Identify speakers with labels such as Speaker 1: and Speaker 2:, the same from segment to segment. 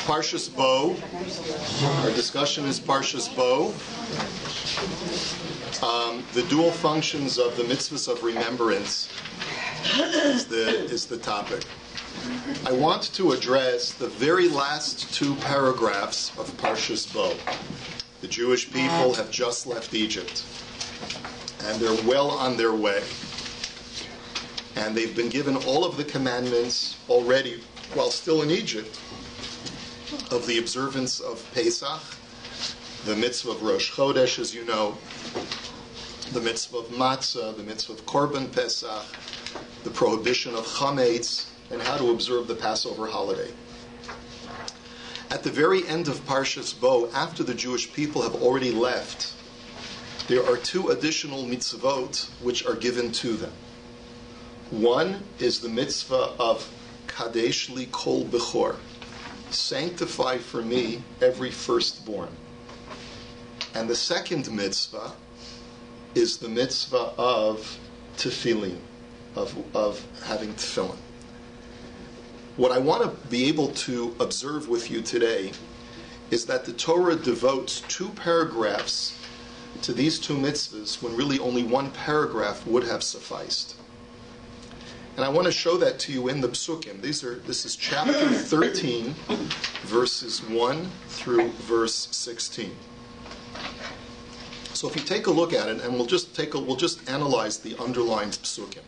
Speaker 1: Parshas Bo. Our discussion is Parshas Bo. The dual functions of the Mitzvos of remembrance is the topic. I want to address the very last two paragraphs of Parshas Bo. The Jewish people have just left Egypt, and they're well on their way. And they've been given all of the commandments already while still in Egypt of the observance of Pesach, the mitzvah of Rosh Chodesh, as you know, the mitzvah of Matzah, the mitzvah of Korban Pesach, the prohibition of Chametz, and how to observe the Passover holiday. At the very end of Parshas Bo, after the Jewish people have already left, there are two additional mitzvot which are given to them. One is the mitzvah of Kadesh li kol bechor, sanctify for me every firstborn. And the second mitzvah is the mitzvah of tefillin, of having tefillin. What I want to be able to observe with you today is that the Torah devotes two paragraphs to these two mitzvahs when really only one paragraph would have sufficed. And I want to show that to you in the psukim. This is chapter 13, verses 1 through verse 16. So if you take a look at it, and we'll just analyze the underlined psukim.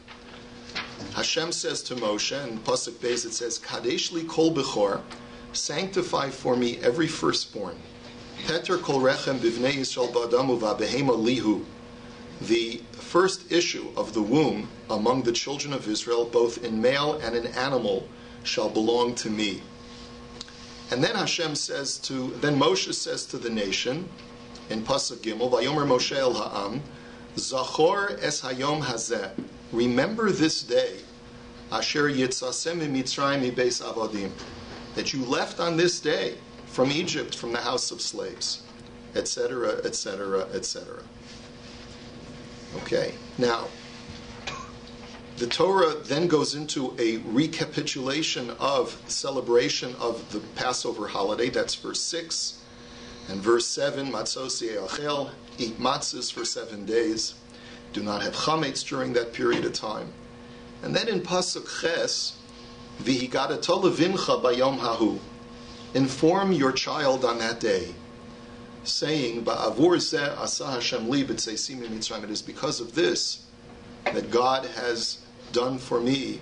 Speaker 1: Hashem says to Moshe, in Pasuk Beis it says, Kadesh li kol bechor, sanctify for me every firstborn. Peter kol rechem bivnei Yisrael ba'adamu va'behema lihu. The first issue of the womb among the children of Israel, both in male and in animal, shall belong to me. And then Moshe says to the nation, in Pasuk Gimel, Vayomer Moshe el ha'am, Zachor es hayom hazeh, remember this day, Asher yitzasem mitzrayim mibeis avodim, that you left on this day from Egypt, from the house of slaves, etc., etc., etc. Okay, now, the Torah then goes into a recapitulation of celebration of the Passover holiday. That's verse 6. And verse 7, Matzos ye'achel, eat matzahs for 7 days. Do not have chametz during that period of time. And then in Pasuk Ches, v'higadato levincha bayom hahu, inform your child on that day, saying, Ba'avur zeh asa Hashem li b'tzeisim mitzrayim. It is because of this that God has done for me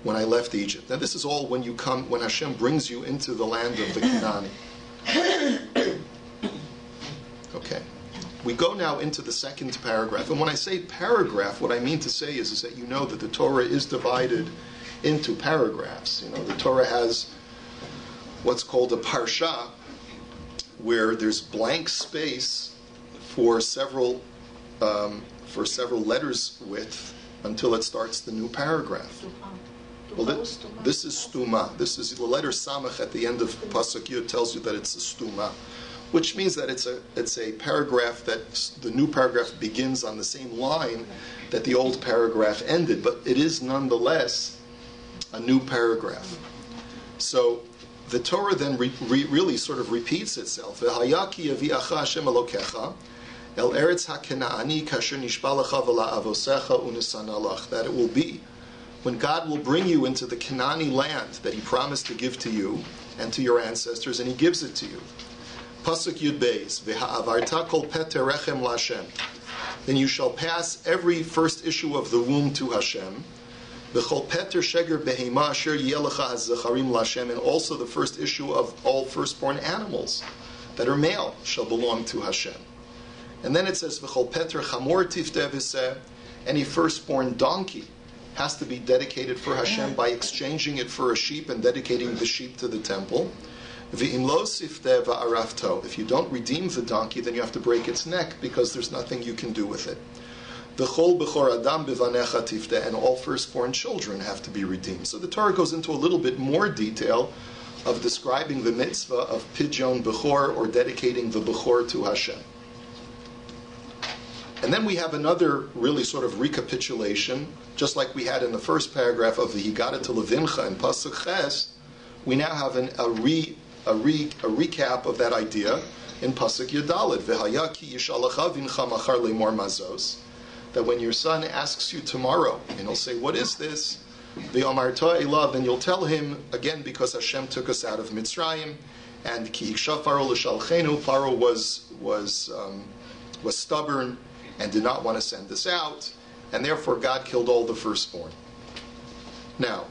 Speaker 1: when I left Egypt. Now this is all when Hashem brings you into the land of the Canaani. Okay. We go now into the second paragraph. And when I say paragraph, what I mean to say is that you know that the Torah is divided into paragraphs. You know, the Torah has what's called a PARSHA, where there's blank space for several letters width until it starts the new paragraph. Well, this is stuma. This is the letter samach at the end of Pasuk Yud tells you that it's a stuma, which means that it's a paragraph that the new paragraph begins on the same line that the old paragraph ended, but it is nonetheless a new paragraph. So the Torah then really sort of repeats itself. V'hayaki yavi'acha Hashem Elokecha el eretz haKenaani kasher nishba lecha v'la'avosecha u'nisana lach. That it will be when God will bring you into the Canaani land that He promised to give to you and to your ancestors, and He gives it to you. Pasuk Yud Beis, v'ha'avarta kol peter rechem l'Hashem. Then you shall pass every first issue of the womb to Hashem. V'chol peter sheger behema asher yeh lecha hazacharim l'Hashem. And also the first issue of all firstborn animals that are male shall belong to Hashem. And then it says, v'chol peter chamor tifteh v'seh. Any firstborn donkey has to be dedicated for Hashem by exchanging it for a sheep and dedicating the sheep to the temple. V'im lo sifteh va'arafto. If you don't redeem the donkey, then you have to break its neck because there's nothing you can do with it. V'chol b'chor adam b'vanecha tifteh. And all firstborn children have to be redeemed. So the Torah goes into a little bit more detail of describing the mitzvah of pidyon b'chor, or dedicating the b'chor to Hashem. And then we have another really sort of recapitulation, just like we had in the first paragraph of the Higada to Levincha in Pasuk Ches. We now have a recap of that idea in Pasuk Yudalid. V'haya ki yishalacha vincha machar lemor mazos. That when your son asks you tomorrow, and he'll say, "What is this?" V'amarta elav, then you'll tell him again, because Hashem took us out of Mitzrayim, and ki hiksha Paro l'shalchenu. Paro was stubborn and did not want to send us out, and therefore God killed all the firstborn. Now,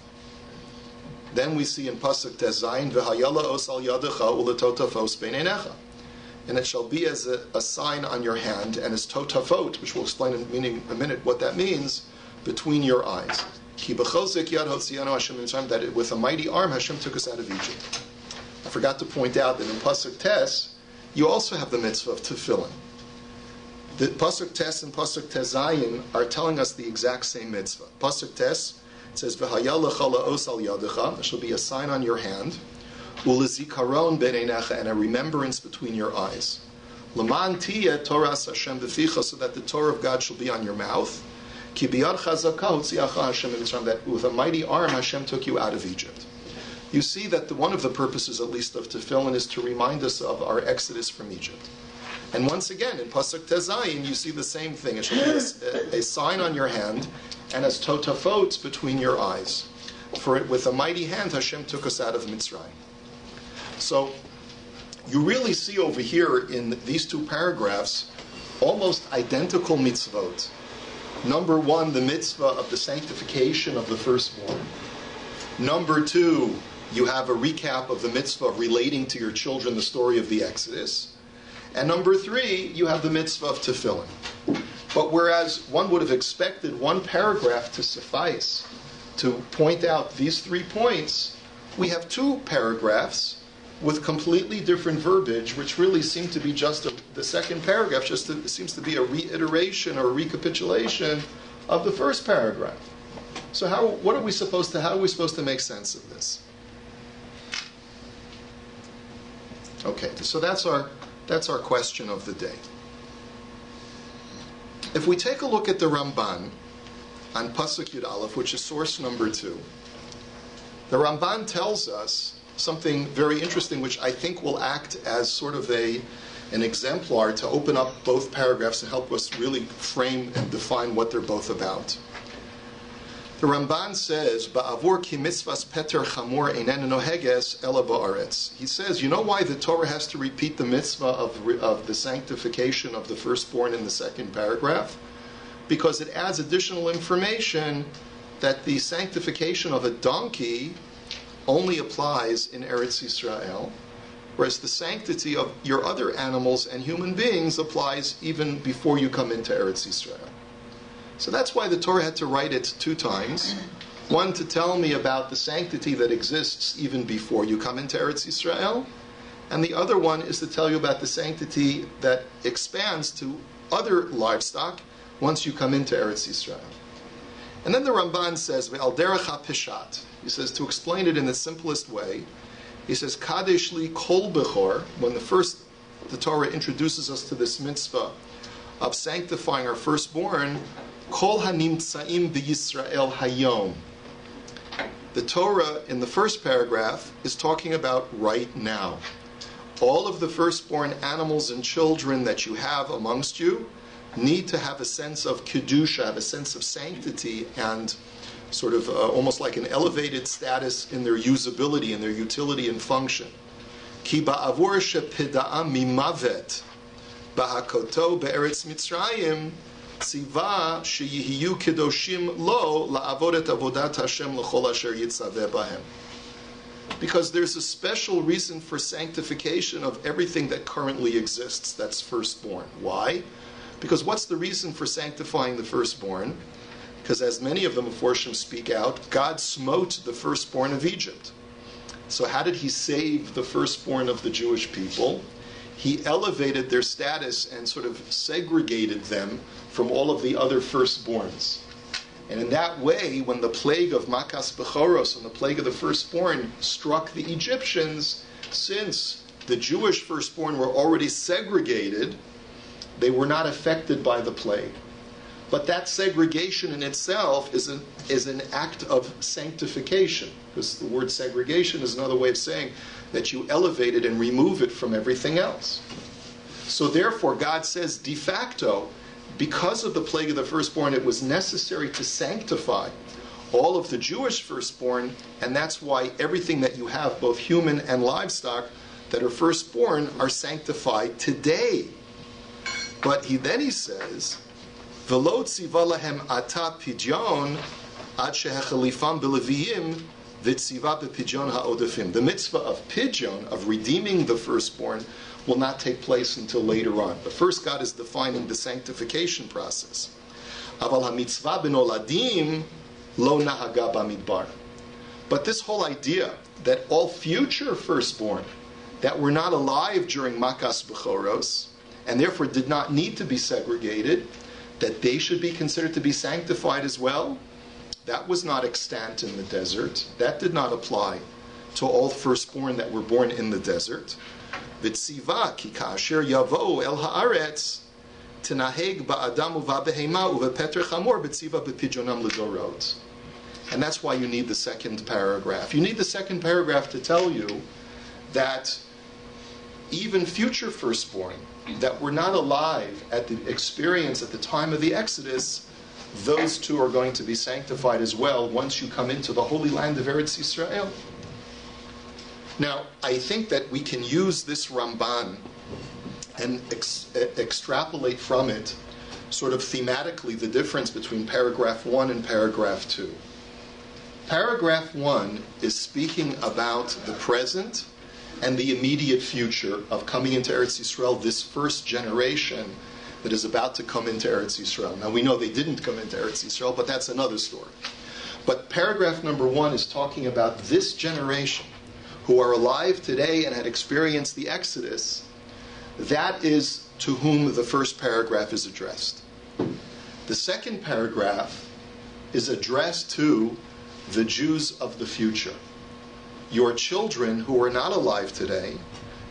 Speaker 1: then we see in Pasuk Tezayin, V'hayala osal yadecha uletotafos beinenecha. And it shall be as a sign on your hand, and as totafot, which we'll explain in a minute what that means, between your eyes. Ki b'chozik yad hotzianu Hashem mitzrayim, that with a mighty arm Hashem took us out of Egypt. I forgot to point out that in Pasuk Tes, you also have the mitzvah of tefillin. The Pasuk Tes and Pasuk Tezayin are telling us the exact same mitzvah. Pasuk Tes, it says, "V'hayal lecha la'os al yadecha," there shall be a sign on your hand, "U'lezikaron b'neinecha," and a remembrance between your eyes. "L'man tiyeh Toras Hashem b'ficha," so that the Torah of God shall be on your mouth. "Ki biyad chazaka hotziacha Hashem mitzrayim," that with a mighty arm Hashem took you out of Egypt. You see that one of the purposes, at least, of tefillin is to remind us of our exodus from Egypt. And once again, in Pasuk Tezayin, you see the same thing. It shall be a sign on your hand, and as totafot between your eyes. For with a mighty hand, Hashem took us out of Mitzrayim. So, you really see over here in these two paragraphs almost identical mitzvot. Number one, the mitzvah of the sanctification of the firstborn. Number two, you have a recap of the mitzvah relating to your children, the story of the Exodus. And number three, you have the mitzvah of tefillin. But whereas one would have expected one paragraph to suffice to point out these 3 points, we have 2 paragraphs with completely different verbiage, which really seem to be just the second paragraph, seems to be a reiteration or a recapitulation of the first paragraph. So how are we supposed to make sense of this? Okay, so that's our question of the day. If we take a look at the Ramban on Pasuk Yud Aleph, which is source number 2, the Ramban tells us something very interesting, which I think will act as sort of an exemplar to open up both paragraphs and help us really frame and define what they're both about. The Ramban says, "Ba'avur ki mitzvas peter chamor einen noheges ela ba'aretz." He says, you know why the Torah has to repeat the mitzvah of the sanctification of the firstborn in the second paragraph? Because it adds additional information that the sanctification of a donkey only applies in Eretz Yisrael, whereas the sanctity of your other animals and human beings applies even before you come into Eretz Yisrael. So that's why the Torah had to write it 2 times. One, to tell me about the sanctity that exists even before you come into Eretz Yisrael. And the other one is to tell you about the sanctity that expands to other livestock once you come into Eretz Yisrael. And then the Ramban says, Ve'al derech ha'pishat. He says, to explain it in the simplest way, he says, Kadesh li kol bechor, when the Torah introduces us to this mitzvah of sanctifying our firstborn, Kol hanimtzaim b'Yisrael hayom. The Torah in the first paragraph is talking about right now. All of the firstborn animals and children that you have amongst you need to have a sense of kedusha, have a sense of sanctity, and sort of almost like an elevated status in their usability, in their utility and function. Ki ba'avur shepida'am mimavet ba'hakoto be'eretz Mitzrayim tziva sheyihiyu kedoshim lo la'avod et avodat Hashem l'chol asher yitzaveh bahem. Because there's a special reason for sanctification of everything that currently exists that's firstborn. Why? Because what's the reason for sanctifying the firstborn? Because as many of the Meforshim speak out, God smote the firstborn of Egypt. So how did he save the firstborn of the Jewish people? He elevated their status and sort of segregated them from all of the other firstborns. And in that way, when the plague of Makas Bechoros and the plague of the firstborn struck the Egyptians, since the Jewish firstborn were already segregated, they were not affected by the plague. But that segregation in itself is an act of sanctification, because the word segregation is another way of saying that you elevate it and remove it from everything else. So therefore, God says, de facto, because of the plague of the firstborn, it was necessary to sanctify all of the Jewish firstborn, and that's why everything that you have, both human and livestock, that are firstborn, are sanctified today. But then he says, V'lo tziva lahem ata pidyon ad shehechalifam b'leviyim v'tziva b'pidyon ha'odefim. The mitzvah of pidyon, of redeeming the firstborn, will not take place until later on. But first, God is defining the sanctification process. Aval hamitzvah b'noladim lo nahaga b'midbar. But this whole idea that all future firstborn that were not alive during Makas Bechoros, and therefore did not need to be segregated, that they should be considered to be sanctified as well, that was not extant in the desert. That did not apply to all firstborn that were born in the desert. V'tziva ki ka'asher yavo el haaretz tenaheg ba'adam u'va'behema u'v'peter chamor b'tziva b'pidjonam l'dorot. And that's why you need the second paragraph. You need the second paragraph to tell you that even future firstborn that were not alive at the experience at the time of the Exodus, those two are going to be sanctified as well once you come into the Holy Land of Eretz Yisrael. Now, I think that we can use this Ramban and extrapolate from it sort of thematically the difference between paragraph 1 and paragraph 2. Paragraph 1 is speaking about the present and the immediate future of coming into Eretz Yisrael, this first generation that is about to come into Eretz Yisrael. Now we know they didn't come into Eretz Yisrael, but that's another story. But paragraph number 1 is talking about this generation who are alive today and had experienced the Exodus. That is to whom the first paragraph is addressed. The second paragraph is addressed to the Jews of the future. Your children who are not alive today,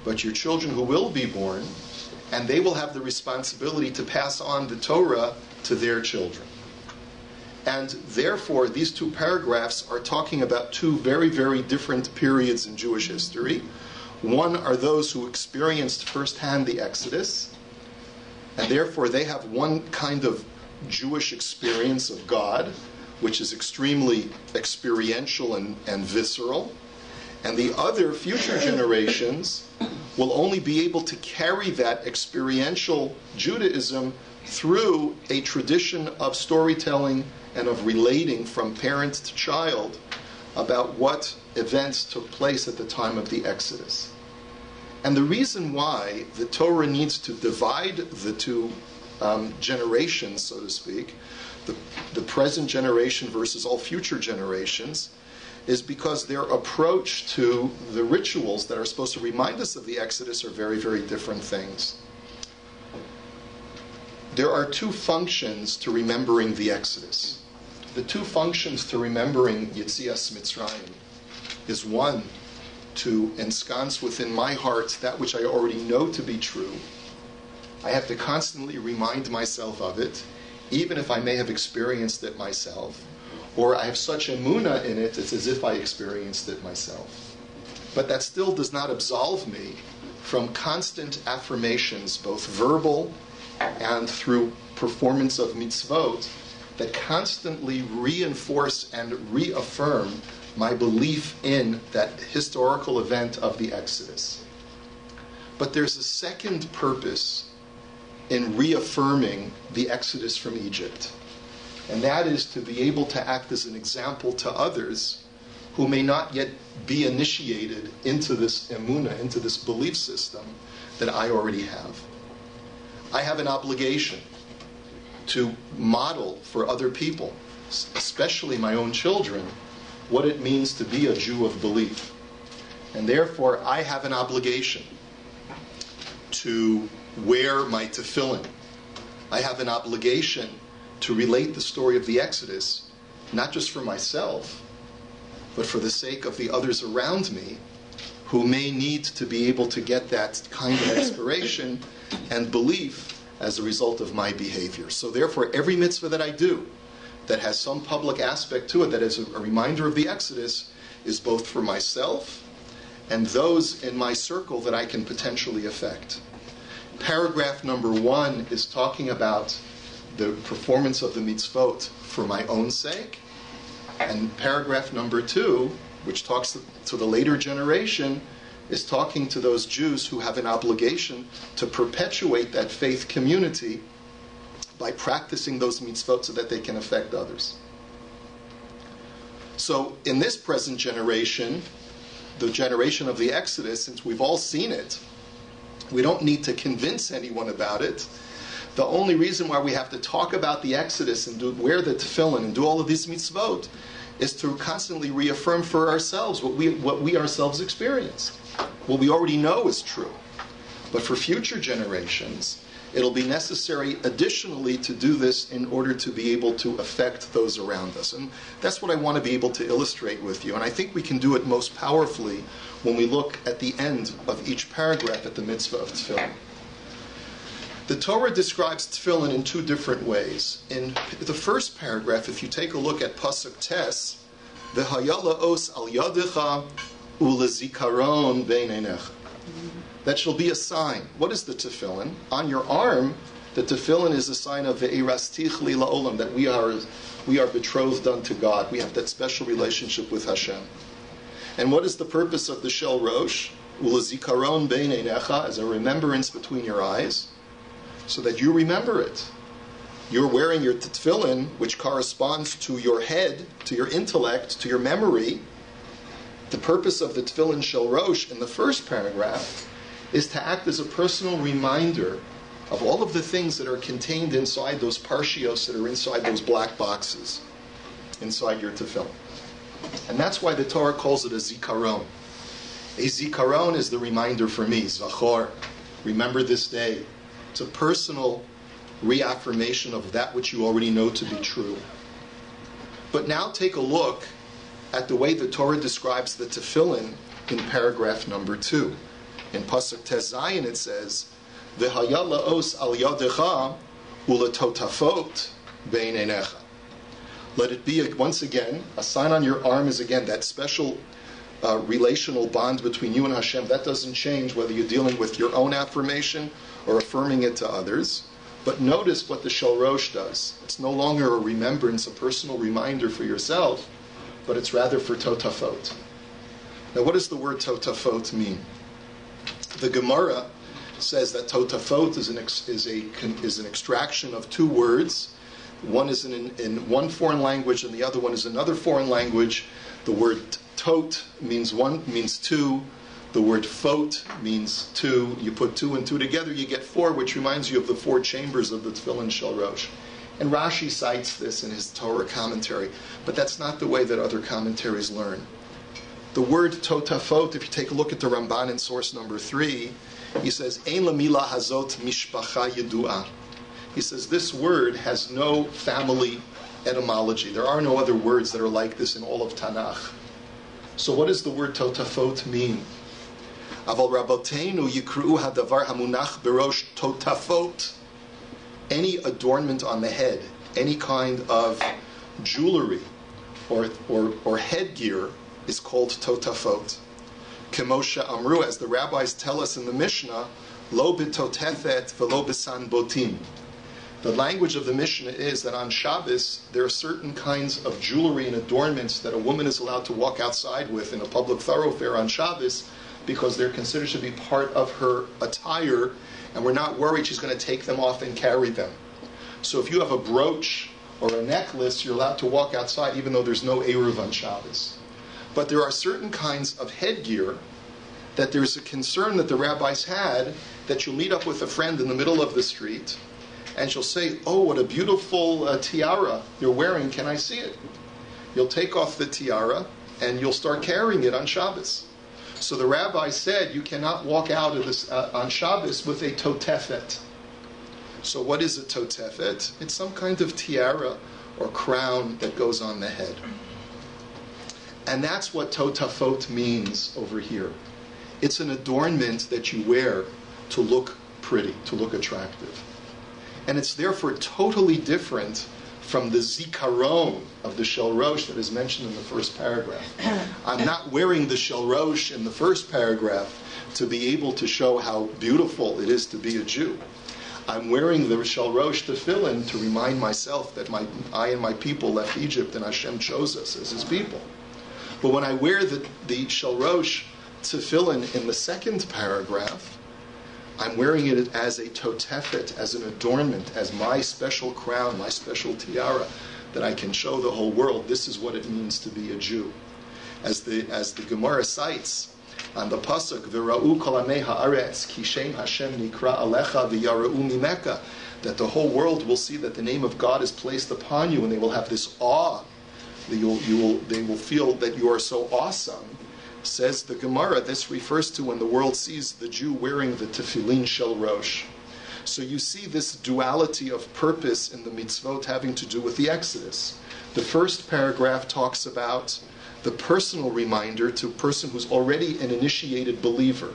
Speaker 1: but your children who will be born, and they will have the responsibility to pass on the Torah to their children. And therefore, these two paragraphs are talking about two very, very different periods in Jewish history. One are those who experienced firsthand the Exodus, and therefore they have one kind of Jewish experience of God, which is extremely experiential and visceral. And the other future generations will only be able to carry that experiential Judaism through a tradition of storytelling and of relating from parent to child about what events took place at the time of the Exodus. And the reason why the Torah needs to divide the two generations, so to speak, the present generation versus all future generations, is because their approach to the rituals that are supposed to remind us of the Exodus are very, very different things. There are two functions to remembering the Exodus. The two functions to remembering Yetzias Mitzrayim is one, to ensconce within my heart that which I already know to be true. I have to constantly remind myself of it, even if I may have experienced it myself. Or I have such emunah in it, it's as if I experienced it myself. But that still does not absolve me from constant affirmations, both verbal and through performance of mitzvot, that constantly reinforce and reaffirm my belief in that historical event of the Exodus. But there's a second purpose in reaffirming the Exodus from Egypt. And that is to be able to act as an example to others who may not yet be initiated into this emunah, into this belief system that I already have. I have an obligation to model for other people, especially my own children, what it means to be a Jew of belief. And therefore, I have an obligation to wear my tefillin. I have an obligation to relate the story of the Exodus, not just for myself, but for the sake of the others around me who may need to be able to get that kind of inspiration and belief as a result of my behavior. So therefore, every mitzvah that I do that has some public aspect to it, that is a reminder of the Exodus, is both for myself and those in my circle that I can potentially affect. Paragraph number 1 is talking about the performance of the mitzvot for my own sake. And paragraph number 2, which talks to the later generation, is talking to those Jews who have an obligation to perpetuate that faith community by practicing those mitzvot so that they can affect others. So in this present generation, the generation of the Exodus, since we've all seen it, we don't need to convince anyone about it. The only reason why we have to talk about the Exodus and wear the tefillin and do all of these mitzvot is to constantly reaffirm for ourselves what we ourselves experienced. What we already know is true. But for future generations, it'll be necessary additionally to do this in order to be able to affect those around us. And that's what I want to be able to illustrate with you. And I think we can do it most powerfully when we look at the end of each paragraph at the mitzvah of tefillin. The Torah describes tefillin in 2 different ways. In the first paragraph, if you take a look at Pasuk Tes, V'haya la'os al yadecha u'lezikaron bein einecha. That shall be a sign. What is the tefillin? On your arm, the tefillin is a sign of ve'irastich li la'olam, that we are betrothed unto God. We have that special relationship with Hashem. And what is the purpose of the shel rosh? U'lezikaron bein einecha, as a remembrance between your eyes, so that you remember it. You're wearing your tefillin, which corresponds to your head, to your intellect, to your memory. The purpose of the tefillin shel rosh in the first paragraph is to act as a personal reminder of all of the things that are contained inside those parshios that are inside those black boxes, inside your tefillin. And that's why the Torah calls it a zikaron. A zikaron is the reminder for me, zachor, remember this day. It's a personal reaffirmation of that which you already know to be true. But now take a look at the way the Torah describes the tefillin in paragraph number 2. In Pasuk Tes Zayin it says, V'haya la'os al yadecha u'letotafot bein einecha. Let it be, once again, a sign on your arm is again that special relational bond between you and Hashem. That doesn't change whether you're dealing with your own affirmation or affirming it to others. But notice what the shel rosh does. It's no longer a remembrance, a personal reminder for yourself, but it's rather for totafot. Now, what does the word totafot mean? The Gemara says that totafot is an extraction of 2 words. One is in one foreign language, and the other one is another foreign language. The word tot means 1, means 2. The word fot means 2. You put 2 and 2 together, you get 4, which reminds you of the 4 chambers of the tefillin shel rosh. And Rashi cites this in his Torah commentary, but that's not the way that other commentaries learn. The word totafot, if you take a look at the Ramban in source number 3, he says, Ein lamila hazot mishpacha yedua. He says, this word has no family etymology. There are no other words that are like this in all of Tanakh. So what does the word totafot mean? Aval rabotenu yikru hadavar hamunach berosh totafot. Any adornment on the head, any kind of jewelry or headgear is called totafot. Kemosha amru, as the rabbis tell us in the Mishnah, lo b'totefet v'lo b'san botim. The language of the Mishnah is that on Shabbos, there are certain kinds of jewelry and adornments that a woman is allowed to walk outside with in a public thoroughfare on Shabbos because they're considered to be part of her attire, and we're not worried she's going to take them off and carry them. So if you have a brooch or a necklace, you're allowed to walk outside even though there's no Eruv on Shabbos. But there are certain kinds of headgear that there's a concern that the rabbis had that you'll meet up with a friend in the middle of the street and she'll say, oh, what a beautiful tiara you're wearing, can I see it? You'll take off the tiara and you'll start carrying it on Shabbos. So the rabbi said you cannot walk out of this on Shabbos with a totefet. So what is a totefet? It's some kind of tiara or crown that goes on the head. And that's what totafot means over here. It's an adornment that you wear to look pretty, to look attractive. And it's therefore totally different from the zikaron of the shel rosh that is mentioned in the first paragraph. I'm not wearing the shel rosh in the first paragraph to be able to show how beautiful it is to be a Jew. I'm wearing the shel rosh tefillin to remind myself that I and my people left Egypt and Hashem chose us as His people. But when I wear the shel rosh tefillin in the second paragraph, I'm wearing it as a totefet, as an adornment, as my special crown, my special tiara, that I can show the whole world this is what it means to be a Jew. As the Gemara cites on the pasuk, "V'ra'u kol amei haaretz ki shem Hashem nikra alecha v'yara'u mimeka," that the whole world will see that the name of God is placed upon you, and they will have this awe. They will feel that you are so awesome. Says the Gemara, this refers to when the world sees the Jew wearing the tefillin shel rosh. So you see this duality of purpose in the mitzvot having to do with the Exodus. The first paragraph talks about the personal reminder to a person who's already an initiated believer.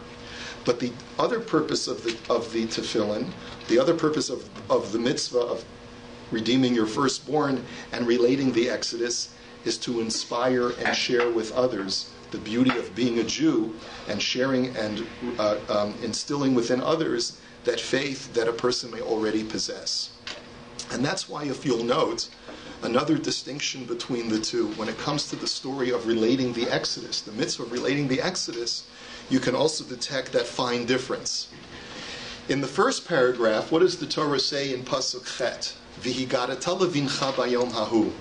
Speaker 1: But the other purpose of the tefillin, the other purpose of the mitzvah of redeeming your firstborn and relating the Exodus, is to inspire and share with others the beauty of being a Jew, and sharing and instilling within others that faith that a person may already possess. And that's why, if you'll note, another distinction between the two, when it comes to the story of relating the Exodus, the mitzvah of relating the Exodus, you can also detect that fine difference. In the first paragraph, what does the Torah say in Pasuk Chet? V'higarata levincha bayom hahu.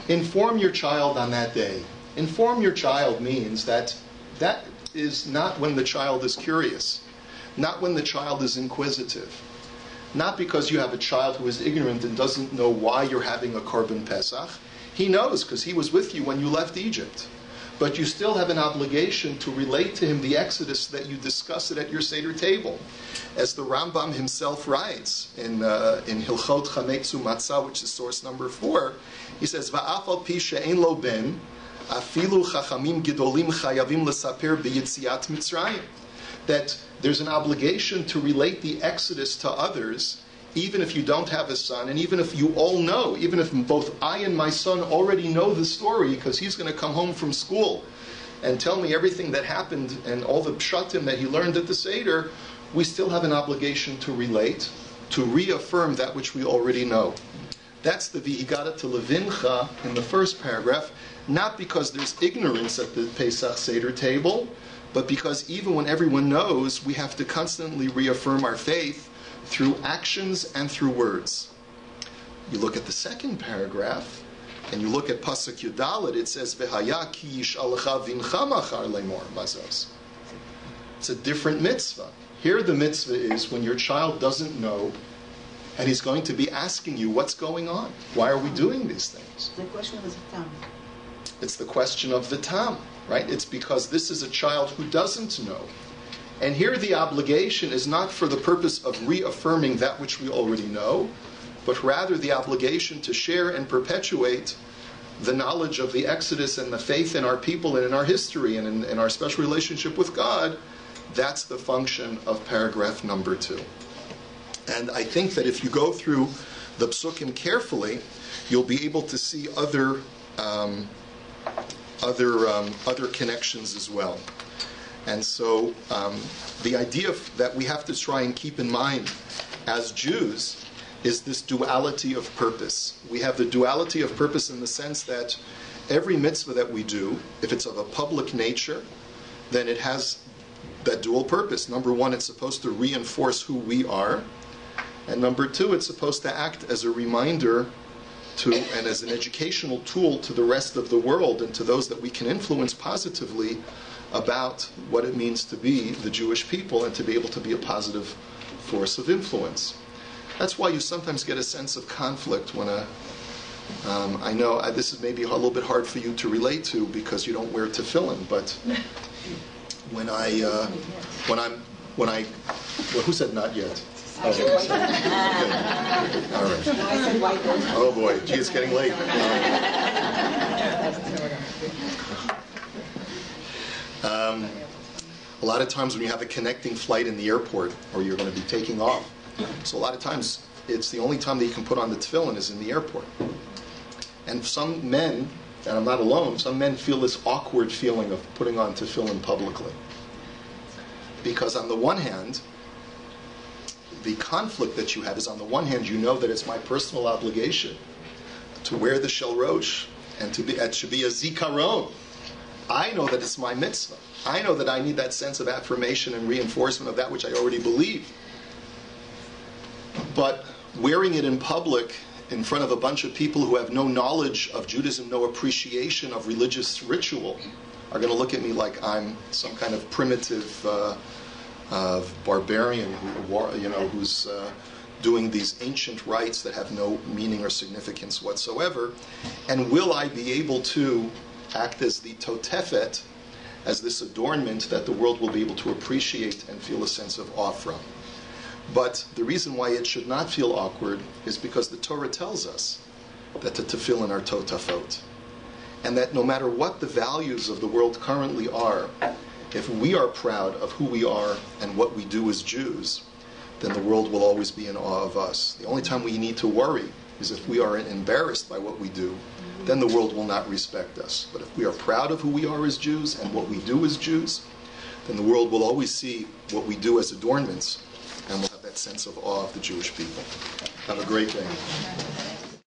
Speaker 1: Inform your child on that day. Inform your child means that is not when the child is curious, not when the child is inquisitive, not because you have a child who is ignorant and doesn't know why you're having a Korban Pesach. He knows because he was with you when you left Egypt. But you still have an obligation to relate to him the Exodus so that you discuss it at your Seder table. As the Rambam himself writes in Hilchot Chametz U'Matzah, which is source number 4, he says, "Va'af al pi she'ein lo ben, afilu chachamim gedolim chayavim lesaper b'yitziat Mitzrayim." That there's an obligation to relate the Exodus to others, even if you don't have a son, and even if you all know, even if both I and my son already know the story, because he's going to come home from school and tell me everything that happened and all the pshatim that he learned at the Seder, we still have an obligation to relate, to reaffirm that which we already know. That's the v'higata to levincha in the first paragraph, not because there's ignorance at the Pesach Seder table, but because even when everyone knows, we have to constantly reaffirm our faith through actions and through words. You look at the second paragraph, and you look at Pasuk Yudalet, it says, "V'haya ki yish'alecha vincha machar lemor mazos." It's a different mitzvah. Here the mitzvah is when your child doesn't know, and he's going to be asking you, what's going on? Why are we doing these things?
Speaker 2: The question of the tam.
Speaker 1: It's the question of the tam, right? It's because this is a child who doesn't know. And here the obligation is not for the purpose of reaffirming that which we already know, but rather the obligation to share and perpetuate the knowledge of the Exodus and the faith in our people and in our history and in our special relationship with God. That's the function of paragraph number 2. And I think that if you go through the psukim carefully, you'll be able to see other connections as well. And so the idea that we have to try and keep in mind as Jews is this duality of purpose. We have the duality of purpose in the sense that every mitzvah that we do, if it's of a public nature, then it has that dual purpose. Number one, it's supposed to reinforce who we are. And number two, it's supposed to act as a reminder to, and as an educational tool to the rest of the world and to those that we can influence positively about what it means to be the Jewish people and to be able to be a positive force of influence. That's why you sometimes get a sense of conflict when I know this is maybe a little bit hard for you to relate to because you don't wear tefillin, but who said not yet? Oh, okay. All right. Oh boy, gee, it's getting late. A lot of times when you have a connecting flight in the airport or you're going to be taking off, so a lot of times it's the only time that you can put on the tefillin is in the airport. And some men, and I'm not alone, some men feel this awkward feeling of putting on tefillin publicly. Because on the one hand, the conflict that you have is, on the one hand, you know that it's my personal obligation to wear the shel rosh, and it should be a zikaron. I know that it's my mitzvah. I know that I need that sense of affirmation and reinforcement of that which I already believe. But wearing it in public in front of a bunch of people who have no knowledge of Judaism, no appreciation of religious ritual, are going to look at me like I'm some kind of primitive barbarian who's doing these ancient rites that have no meaning or significance whatsoever. And will I be able to act as the totefet, as this adornment that the world will be able to appreciate and feel a sense of awe from? But the reason why it should not feel awkward is because the Torah tells us that the tefillin are totafot, and that no matter what the values of the world currently are, if we are proud of who we are and what we do as Jews, then the world will always be in awe of us. The only time we need to worry is if we are embarrassed by what we do, then the world will not respect us. But if we are proud of who we are as Jews and what we do as Jews, then the world will always see what we do as adornments, and will have that sense of awe of the Jewish people. Have a great day.